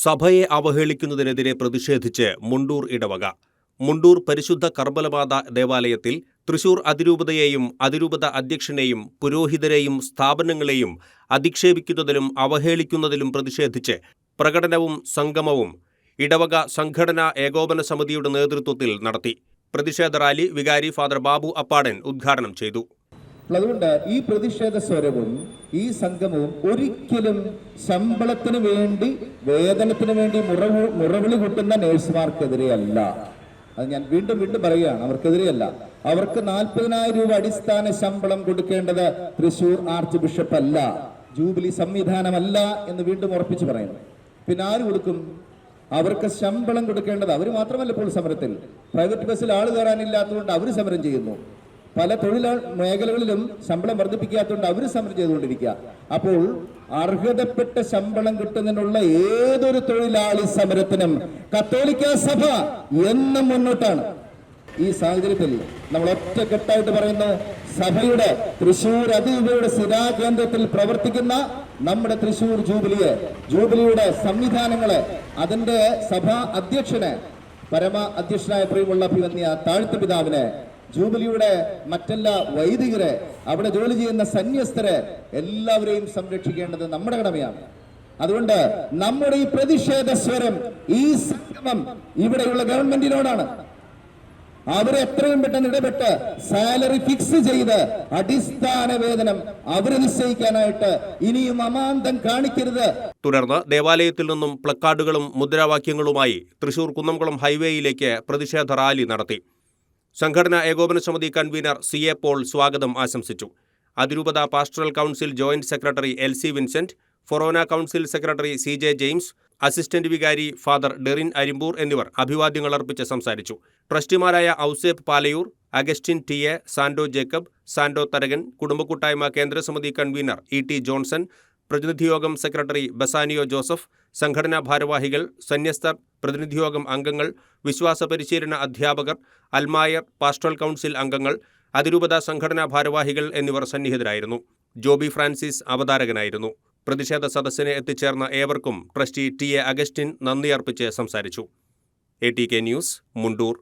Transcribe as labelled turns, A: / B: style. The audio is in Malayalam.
A: സഭയെ അവഹേളിക്കുന്നതിനെതിരെ പ്രതിഷേധിച്ച് മുണ്ടൂർ ഇടവക. മുണ്ടൂർ പരിശുദ്ധ കർമ്മലമാതാ ദേവാലയത്തിൽ തൃശൂർ അതിരൂപതയെയും അതിരൂപത അധ്യക്ഷനെയും പുരോഹിതരെയും സ്ഥാപനങ്ങളെയും അധിക്ഷേപിക്കുന്നതിലും അവഹേളിക്കുന്നതിലും പ്രതിഷേധിച്ച് പ്രകടനവും സംഗമവും ഇടവക സംഘടനാ ഏകോപന സമിതിയുടെ നേതൃത്വത്തിൽ നടത്തി. പ്രതിഷേധ റാലി വികാരി ഫാദർ ബാബു അപ്പാടൻ ഉദ്ഘാടനം ചെയ്തു.
B: അതുകൊണ്ട് ഈ പ്രതിഷേധ സ്വരവും ഈ സംഗമവും ഒരിക്കലും ശമ്പളത്തിന് വേണ്ടി വേതനത്തിന് വേണ്ടി മുറവിളി കൂട്ടുന്ന നേഴ്സുമാർക്കെതിരെയല്ല. അത് ഞാൻ വീണ്ടും പറയുകയാണ്, അവർക്കെതിരെയല്ല. അവർക്ക് 40,000 രൂപ അടിസ്ഥാന ശമ്പളം കൊടുക്കേണ്ടത് തൃശൂർ ആർച്ച് ബിഷപ്പ് അല്ല, ജൂബിലി സംവിധാനമല്ല എന്ന് വീണ്ടും ഉറപ്പിച്ചു പറയുന്നു. പിന്നെ ആര് കൊടുക്കും? അവർക്ക് ശമ്പളം കൊടുക്കേണ്ടത് അവർ മാത്രമല്ല. ഇപ്പോൾ സമരത്തിൽ പ്രൈവറ്റ് ബസ്സിൽ ആൾ കയറാനില്ലാത്തതുകൊണ്ട് അവർ സമരം ചെയ്യുന്നു. പല തൊഴിൽ മേഖലകളിലും ശമ്പളം വർദ്ധിപ്പിക്കാത്തതുകൊണ്ട് അവർ സമരം ചെയ്തുകൊണ്ടിരിക്കുക. അപ്പോൾ അർഹതപ്പെട്ട ശമ്പളം കിട്ടുന്നതിനുള്ള ഏതൊരു തൊഴിലാളി സമരത്തിനും കത്തോലിക്ക സഭ എന്നും മുന്നോട്ടാണ്. ഈ സാഹചര്യത്തിൽ നമ്മൾ ഒറ്റക്കെട്ടായിട്ട് പറയുന്നു, സഭയുടെ തൃശൂർ അതിരൂപതയുടെ സ്ഥിരാകേന്ദ്രത്തിൽ പ്രവർത്തിക്കുന്ന നമ്മുടെ തൃശൂർ ജൂബിലിയുടെ സംവിധാനങ്ങളെ, അതിന്റെ സഭാ അധ്യക്ഷനെ, പരമ അധ്യക്ഷനായ പ്രിയമുള്ള അഭിവന്യ താഴ്ത്ത പിതാവിനെ, ജൂബിലിയുടെ മറ്റെല്ലാ വൈദികരെ, അവിടെ ജോലി ചെയ്യുന്ന സന്യസ്തരെ എല്ലാവരെയും സംരക്ഷിക്കേണ്ടത് നമ്മുടെ കടമയാണ്. അതുകൊണ്ട് നമ്മുടെ ഈ പ്രതിഷേധ സ്വരം, ഈ സംഗമം ഇവിടെയുള്ള ഗവൺമെന്റിനോടാണ്. അവരെ എത്രയും പെട്ടെന്ന് ഇടപെട്ട് സാലറി ഫിക്സ് ചെയ്ത് അടിസ്ഥാന വേതനം അവരെ നിശ്ചയിക്കാനായിട്ട് ഇനിയും അമാന്തം കാണിക്കരുത്.
A: തുടർന്ന് ദേവാലയത്തിൽ നിന്നും പ്ലക്കാർഡുകളും മുദ്രാവാക്യങ്ങളുമായി തൃശൂർ കുന്നംകുളം ഹൈവേയിലേക്ക് പ്രതിഷേധ റാലി നടത്തി. സംഘടനാ ഏകോപന സമിതി കൺവീനർ CA പോൾ സ്വാഗതം ആശംസിച്ചു. അതിരൂപത pastoral council joint secretary LC Vincent, ഫൊറോന council secretary CJ James, assistant വികാരി ഫാദർ ഡെറിൻ അരിമ്പൂർ എന്നിവർ അഭിവാദ്യങ്ങൾ അർപ്പിച്ച് സംസാരിച്ചു. ട്രസ്റ്റിമാരായ Ouseppu Palayur, Augustine TA, Sando Jacob, Sando Tharakan, കുടുംബക്കൂട്ടായ്മ കേന്ദ്രസമിതി കൺവീനർ ET ജോൺസൺ, പ്രതിനിധിയോഗം സെക്രട്ടറി ബസാനിയോ ജോസഫ്, സംഘടനാ ഭാരവാഹികൾ, സന്യസ്തർ, പ്രതിനിധിയോഗം അംഗങ്ങൾ, വിശ്വാസ പരിശീലന അധ്യാപകർ, അൽമായർ, പാസ്റ്ററൽ കൗൺസിൽ അംഗങ്ങൾ, അതിരൂപത സംഘടനാ ഭാരവാഹികൾ എന്നിവർ സന്നിഹിതരായിരുന്നു. ജോബി ഫ്രാൻസിസ് അവതാരകനായിരുന്നു. പ്രതിഷേധ സദസ്സിന് എത്തിച്ചേർന്ന ഏവർക്കും ട്രസ്റ്റി TA അഗസ്റ്റിൻ നന്ദി അർപ്പിച്ച് സംസാരിച്ചു. ATK news, Mundur.